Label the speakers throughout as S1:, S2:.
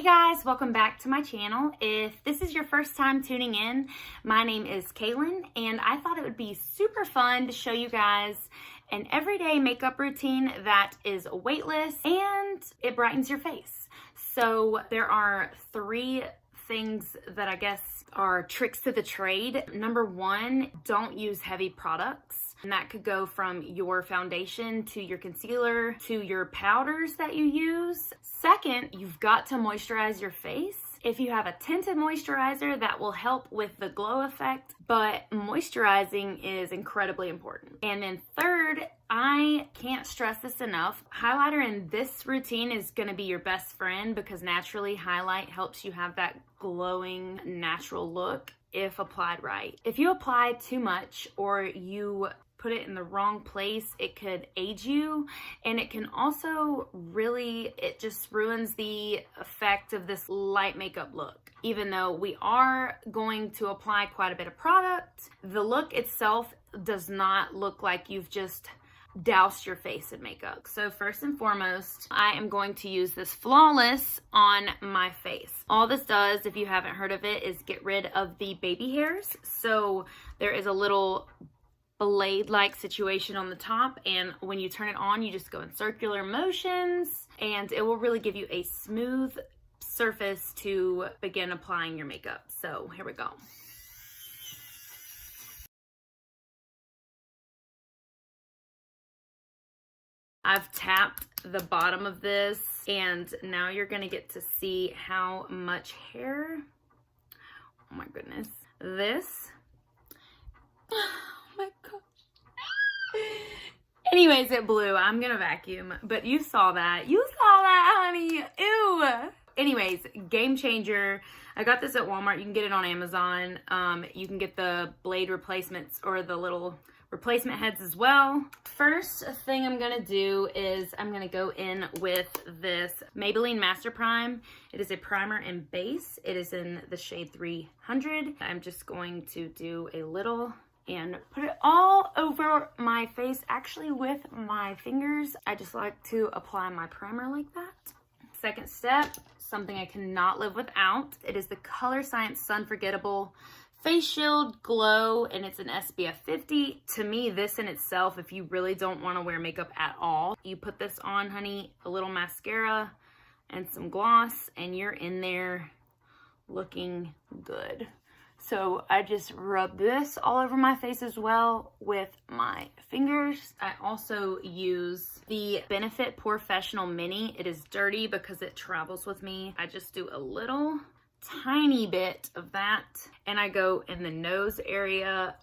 S1: Hey guys, welcome back to my channel. If this is your first time tuning in, my name is Kaylin and I thought it would be super fun to show you guys an everyday makeup routine that is weightless and it brightens your face. So there are three things that I guess are tricks to the trade. Number one, don't use heavy products. And that could go from your foundation to your concealer to your powders that you use. Second, you've got to moisturize your face. If you have a tinted moisturizer, that will help with the glow effect, but moisturizing is incredibly important. And then third, I can't stress this enough, highlighter in this routine is gonna be your best friend because naturally highlight helps you have that glowing natural look if applied right. If you apply too much or you put it in the wrong place, it could age you, and it can also really, it just ruins the effect of this light makeup look. Even though we are going to apply quite a bit of product, the look itself does not look like you've just doused your face in makeup. So first and foremost, I am going to use this Flawless on my face. All this does, if you haven't heard of it, is get rid of the baby hairs. So there is a little blade-like situation on the top, and when you turn it on, you just go in circular motions and it will really give you a smooth surface to begin applying your makeup. So here we go. I've tapped the bottom of this and now you're gonna get to see how much hair, oh my goodness, this, oh my gosh. Anyways, it blew. I'm gonna vacuum, but you saw that. You saw that, honey. Ew. Anyways, game changer. I got this at Walmart. You can get it on Amazon. You can get the blade replacements or the little replacement heads as well. First thing I'm gonna do is I'm gonna go in with this Maybelline Master Prime. It is a primer and base. It is in the shade 300. I'm just going to do a little and put it all over my face, actually with my fingers. I just like to apply my primer like that. Second step, something I cannot live without. It is the Color Science Sun Forgettable Face Shield Glow, and it's an SPF 50. To me, this in itself, if you really don't want to wear makeup at all, you put this on, honey, a little mascara and some gloss, and you're in there looking good. So I just rub this all over my face as well with my fingers. I also use the Benefit Porefessional Mini. It is dirty because it travels with me. I just do a little tiny bit of that and I go in the nose area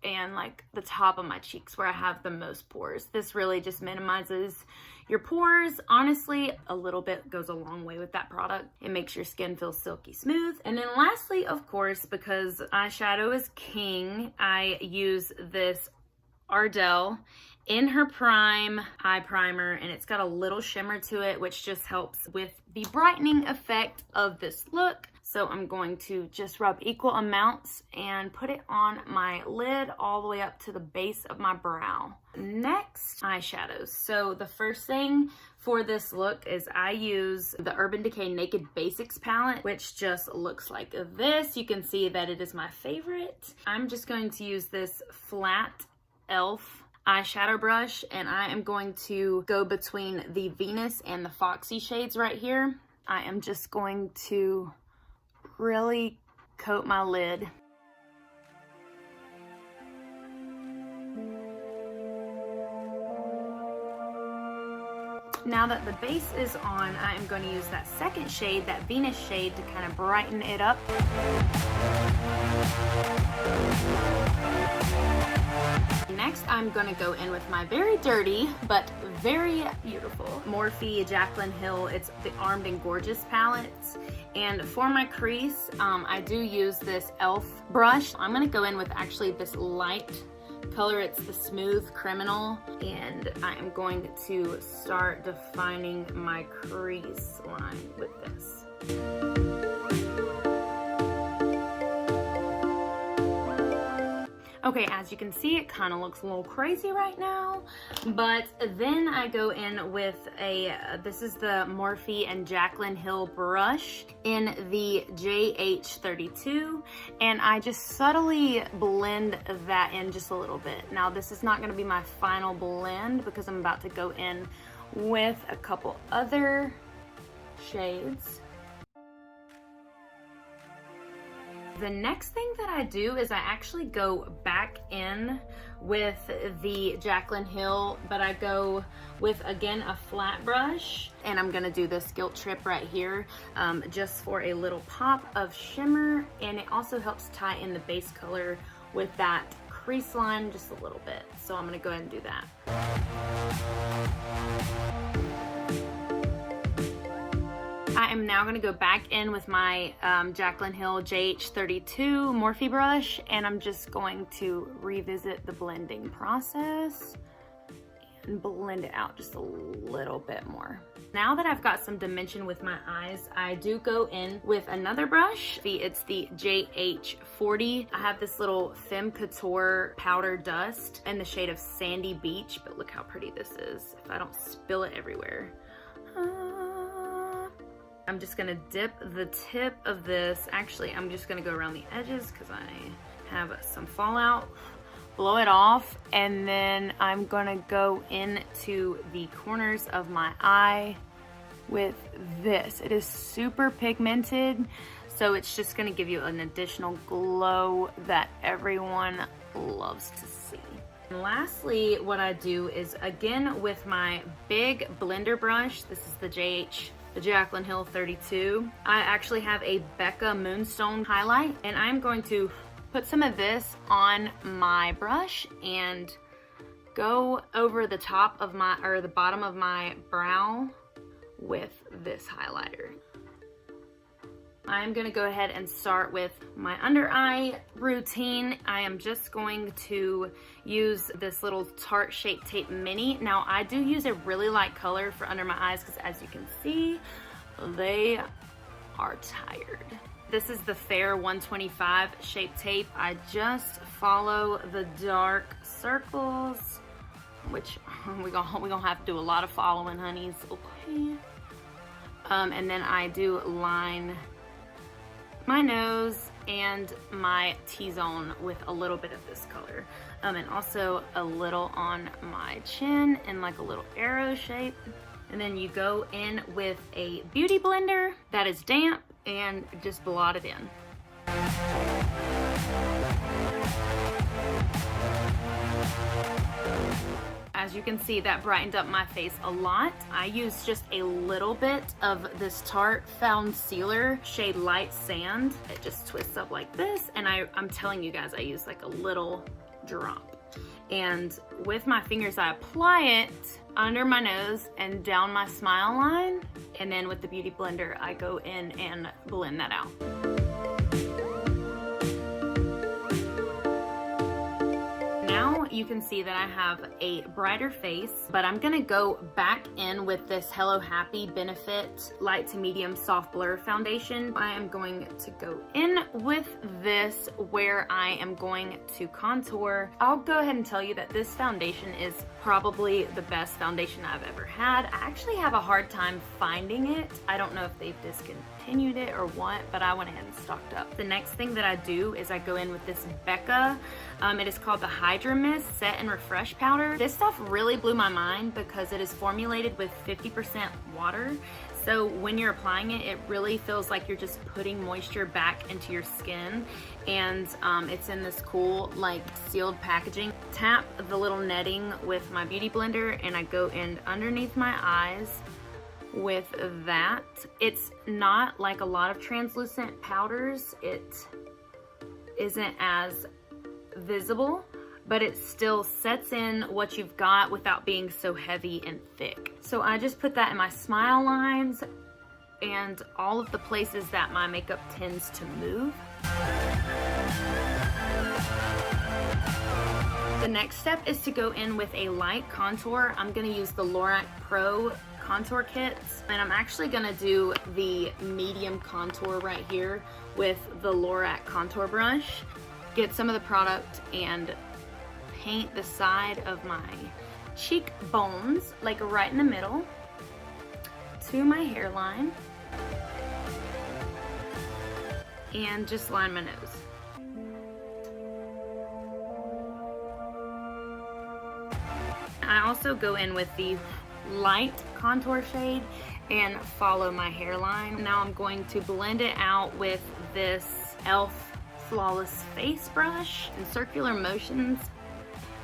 S1: and like the top of my cheeks where I have the most pores. This really just minimizes your pores. Honestly, a little bit goes a long way with that product. It makes your skin feel silky smooth. And then lastly, of course, because eyeshadow is king, I use this Ardell in her prime eye primer, and it's got a little shimmer to it, which just helps with the brightening effect of this look. So I'm going to just rub equal amounts and put it on my lid all the way up to the base of my brow. Next, eyeshadows. So the first thing for this look is I use the Urban Decay Naked Basics palette, which just looks like this. You can see that it is my favorite. I'm just going to use this flat e.l.f. eyeshadow brush, and I am going to go between the Venus and the Foxy shades right here. I am just going to really coat my lid. Now that the base is on, I am going to use that second shade, that Venus shade, to kind of brighten it up. Next, I'm going to go in with my very dirty but very beautiful Morphe Jaclyn Hill. It's the Armed and Gorgeous palette. And for my crease, I do use this e.l.f. brush. I'm going to go in with actually this light color. It's the Smooth Criminal, and I am going to start defining my crease line with this. Okay, as you can see, it kind of looks a little crazy right now, but then I go in with this is the Morphe and Jaclyn Hill brush in the JH32, and I just subtly blend that in just a little bit. Now, this is not gonna be my final blend because I'm about to go in with a couple other shades. The next thing that I do is I actually go back in with the Jaclyn Hill, but I go with, again, a flat brush, and I'm gonna do this guilt trip right here just for a little pop of shimmer, and it also helps tie in the base color with that crease line just a little bit. So I'm gonna go ahead and do that. I am now gonna go back in with my Jaclyn Hill JH32 Morphe brush, and I'm just going to revisit the blending process and blend it out just a little bit more. Now that I've got some dimension with my eyes, I do go in with another brush. It's the JH40. I have this little Femme Couture powder dust in the shade of Sandy Beach, but look how pretty this is if I don't spill it everywhere. I'm just gonna dip the tip of this. Actually, I'm just gonna go around the edges because I have some fallout. Blow it off, and then I'm gonna go into the corners of my eye with this. It is super pigmented, so it's just gonna give you an additional glow that everyone loves to see. And lastly, what I do is, again, with my big blender brush, this is the Jaclyn Hill 32. I actually have a Becca Moonstone highlight, and I'm going to put some of this on my brush and go over the top of my, or the bottom of my brow with this highlighter. I'm gonna go ahead and start with my under eye routine. I am just going to use this little Tarte Shape Tape Mini. Now, I do use a really light color for under my eyes because, as you can see, they are tired. This is the Fair 125 Shape Tape. I just follow the dark circles, which we're gonna have to do a lot of following, honeys. Okay. And then I do line my nose and my T-zone with a little bit of this color. And also a little on my chin in like a little arrow shape. And then you go in with a beauty blender that is damp and just blot it in. As you can see, that brightened up my face a lot. I used just a little bit of this Tarte Found Sealer shade Light Sand. It just twists up like this, and I'm telling you guys, I use like a little drop. And with my fingers, I apply it under my nose and down my smile line, and then with the beauty blender, I go in and blend that out. You can see that I have a brighter face, but I'm gonna go back in with this Hello Happy Benefit Light to Medium Soft Blur Foundation. I am going to go in with this where I am going to contour. I'll go ahead and tell you that this foundation is probably the best foundation I've ever had. I actually have a hard time finding it. I don't know if they've discontinued it or what, but I went ahead and stocked up. The next thing that I do is I go in with this Becca. It is called the Hydra Mist Set and Refresh Powder. This stuff really blew my mind because it is formulated with 50% water. So when you're applying it, it really feels like you're just putting moisture back into your skin. And it's in this cool, like, sealed packaging. Tap the little netting with my beauty blender, and I go in underneath my eyes with that. It's not like a lot of translucent powders. It isn't as visible, but it still sets in what you've got without being so heavy and thick. So I just put that in my smile lines and all of the places that my makeup tends to move. The next step is to go in with a light contour. I'm gonna use the Lorac Pro contour kits, and I'm actually gonna do the medium contour right here with the Lorac contour brush. Get some of the product and paint the side of my cheekbones, like right in the middle, to my hairline, and just line my nose. I also go in with the light contour shade and follow my hairline. Now I'm going to blend it out with this e.l.f. Flawless Face Brush in circular motions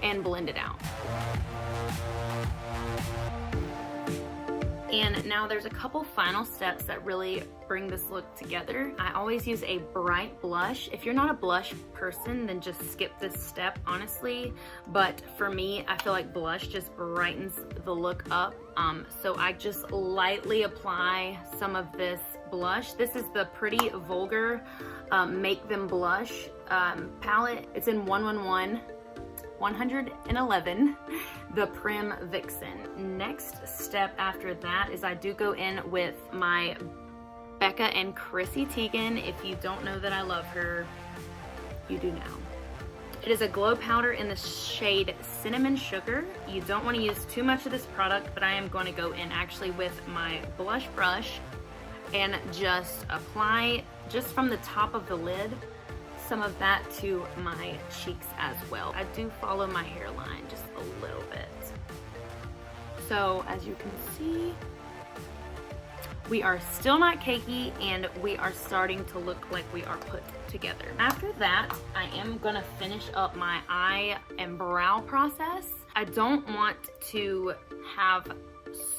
S1: and blend it out. And now there's a couple final steps that really bring this look together. I always use a bright blush. If you're not a blush person, then just skip this step, honestly. But for me, I feel like blush just brightens the look up. So I just lightly apply some of this blush. This is the Pretty Vulgar Make Them Blush palette. It's in 111, the Prim Vixen. Next step after that is I do go in with my Becca and Chrissy Teigen. If you don't know that I love her, you do now. It is a glow powder in the shade Cinnamon Sugar. You don't want to use too much of this product, but I am going to go in actually with my blush brush and just apply just from the top of the lid some of that to my cheeks as well. I do follow my hairline just a little bit. So as you can see, we are still not cakey and we are starting to look like we are put together. After that, I am gonna finish up my eye and brow process. I don't want to have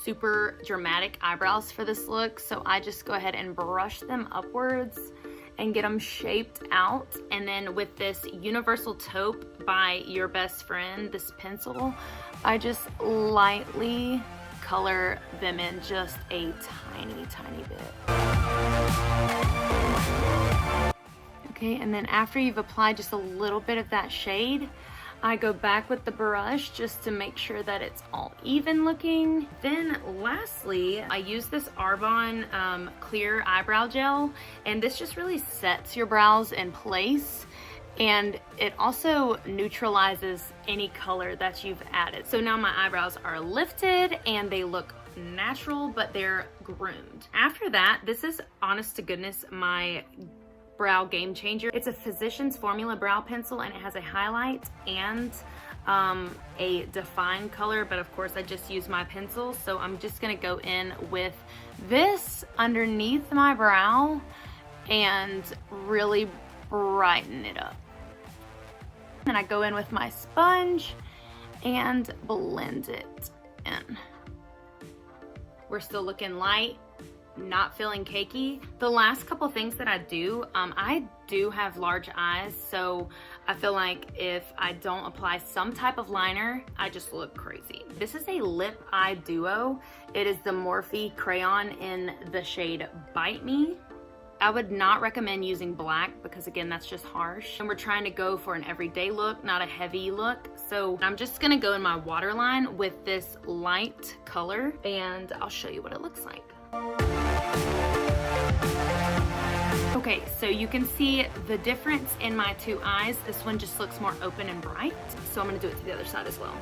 S1: super dramatic eyebrows for this look, so I just go ahead and brush them upwards and get them shaped out. And then with this Universal Taupe by Your Best Friend, this pencil, I just lightly color them in just a tiny, tiny bit. Okay, and then after you've applied just a little bit of that shade, I go back with the brush just to make sure that it's all even looking. Then lastly, I use this Arbonne clear eyebrow gel, and this just really sets your brows in place, and it also neutralizes any color that you've added. So now my eyebrows are lifted and they look natural, but they're groomed. After that, this is honest to goodness my brow game changer. It's a Physicians Formula brow pencil, and it has a highlight and a define color, but of course I just use my pencil, so I'm just gonna go in with this underneath my brow and really brighten it up. Then I go in with my sponge and blend it in. We're still looking light, not feeling cakey. The last couple things that I do have large eyes, so I feel like if I don't apply some type of liner, I just look crazy. This is a lip eye duo. It is the Morphe crayon in the shade Bite Me. I would not recommend using black because again, that's just harsh. And we're trying to go for an everyday look, not a heavy look. So I'm just gonna go in my waterline with this light color and I'll show you what it looks like. Okay, so you can see the difference in my two eyes. This one just looks more open and bright. So I'm gonna do it to the other side as well.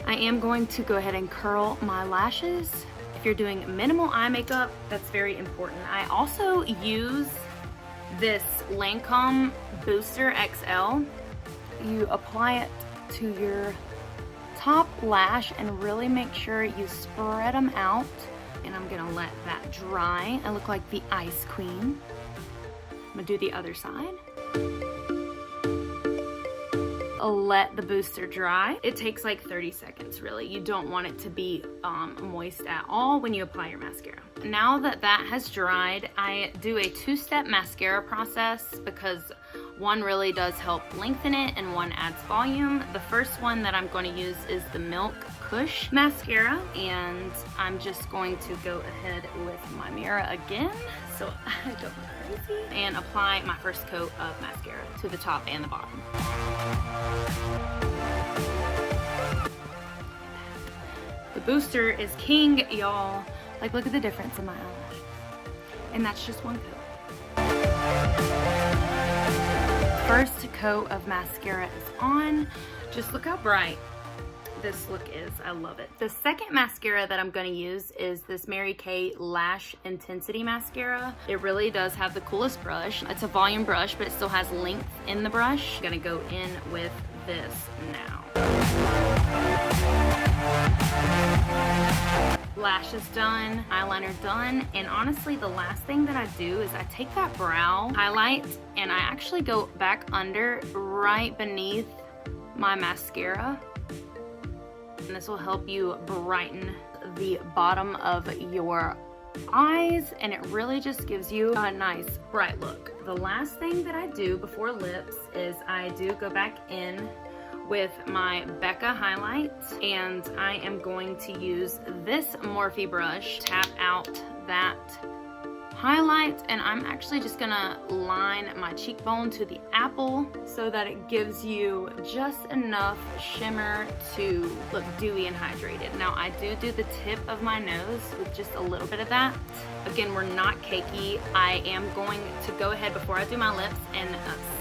S1: I am going to go ahead and curl my lashes. If you're doing minimal eye makeup, that's very important. I also use this Lancome Booster XL. You apply it to your top lash and really make sure you spread them out. And I'm gonna let that dry. I look like the Ice Queen. I'm gonna do the other side. Let the booster dry. It takes like 30 seconds really. You don't want it to be moist at all when you apply your mascara. Now that that has dried, I do a two-step mascara process because one really does help lengthen it and one adds volume. The first one that I'm going to use is the Milk Kush mascara, and I'm just going to go ahead with my mirror again so I don't look crazy and apply my first coat of mascara to the top and the bottom. The booster is king, y'all. Like, look at the difference in my eyelashes. And that's just one coat. First coat of mascara is on. Just look how bright this look is. I love it. The second mascara that I'm going to use is this Mary Kay Lash Intensity Mascara. It really does have the coolest brush. It's a volume brush, but it still has length in the brush. I'm going to go in with this now. Lash is done, eyeliner done, and honestly the last thing that I do is I take that brow highlight and I actually go back under right beneath my mascara, and this will help you brighten the bottom of your eyes, and it really just gives you a nice bright look. The last thing that I do before lips is I do go back in with my Becca highlight, and I am going to use this Morphe brush, tap out that highlight, and I'm actually just gonna line my cheekbone to the apple so that it gives you just enough shimmer to look dewy and hydrated. Now I do the tip of my nose with just a little bit of that. Again, we're not cakey. I am going to go ahead before I do my lips and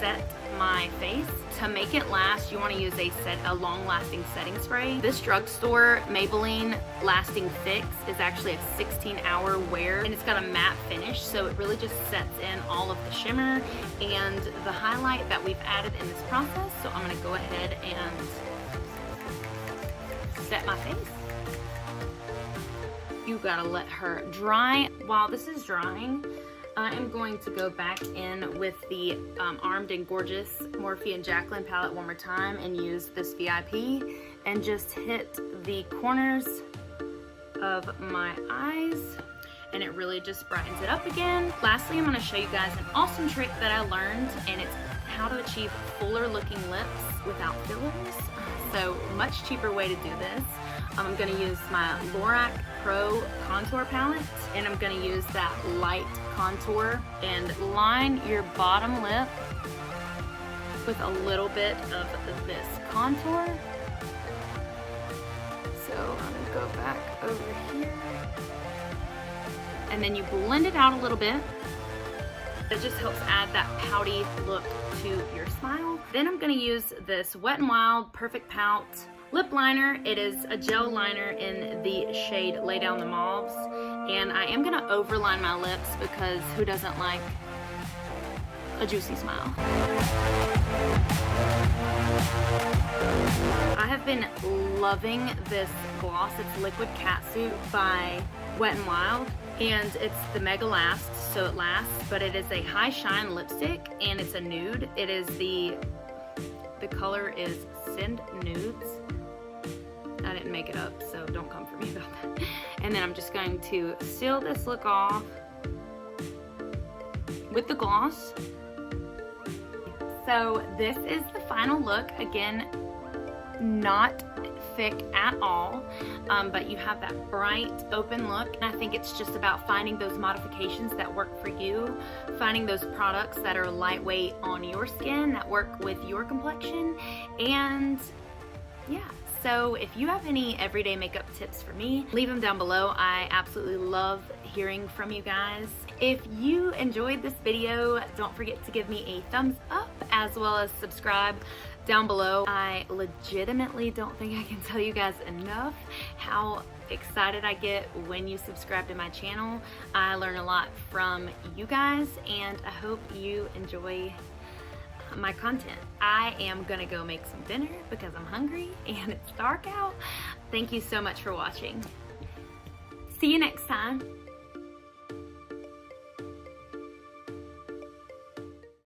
S1: set my face. To make it last, you want to use a long-lasting setting spray. This drugstore Maybelline Lasting Fix is actually a 16-hour wear, and it's got a matte finish, so it really just sets in all of the shimmer and the highlight that we've added in this process. So I'm going to go ahead and set my face. You gotta let her dry. While this is drying, I am going to go back in with the Armed and Gorgeous Morphe and Jaclyn palette one more time and use this VIP and just hit the corners of my eyes, and it really just brightens it up again. Lastly, I'm going to show you guys an awesome trick that I learned, and it's how to achieve fuller looking lips without fillers. So much cheaper way to do this. I'm going to use my Lorac Pro contour palette, and I'm going to use that light contour and line your bottom lip with a little bit of this contour. So I'm going to go back over here, and then you blend it out a little bit. It just helps add that pouty look to your smile. Then I'm going to use this Wet n Wild Perfect Pout lip liner. It is a gel liner in the shade Lay Down the Mauves, and I am going to overline my lips because who doesn't like a juicy smile? I have been loving this gloss. It's Liquid Catsuit by Wet n Wild, and it's the Mega Last, so it lasts, but it is a high shine lipstick, and it's a nude. It is the color is Send Nudes. I didn't make it up, so don't come for me about that. And then I'm just going to seal this look off with the gloss. So this is the final look. Again, not thick at all, but you have that bright open look, and I think it's just about finding those modifications that work for you, finding those products that are lightweight on your skin that work with your complexion. And yeah, so if you have any everyday makeup tips for me, leave them down below. I absolutely love hearing from you guys. If you enjoyed this video, don't forget to give me a thumbs up as well as subscribe down below. I legitimately don't think I can tell you guys enough how excited I get when you subscribe to my channel. I learn a lot from you guys, and I hope you enjoy my content. I am gonna go make some dinner because I'm hungry and it's dark out. Thank you so much for watching. See you next time.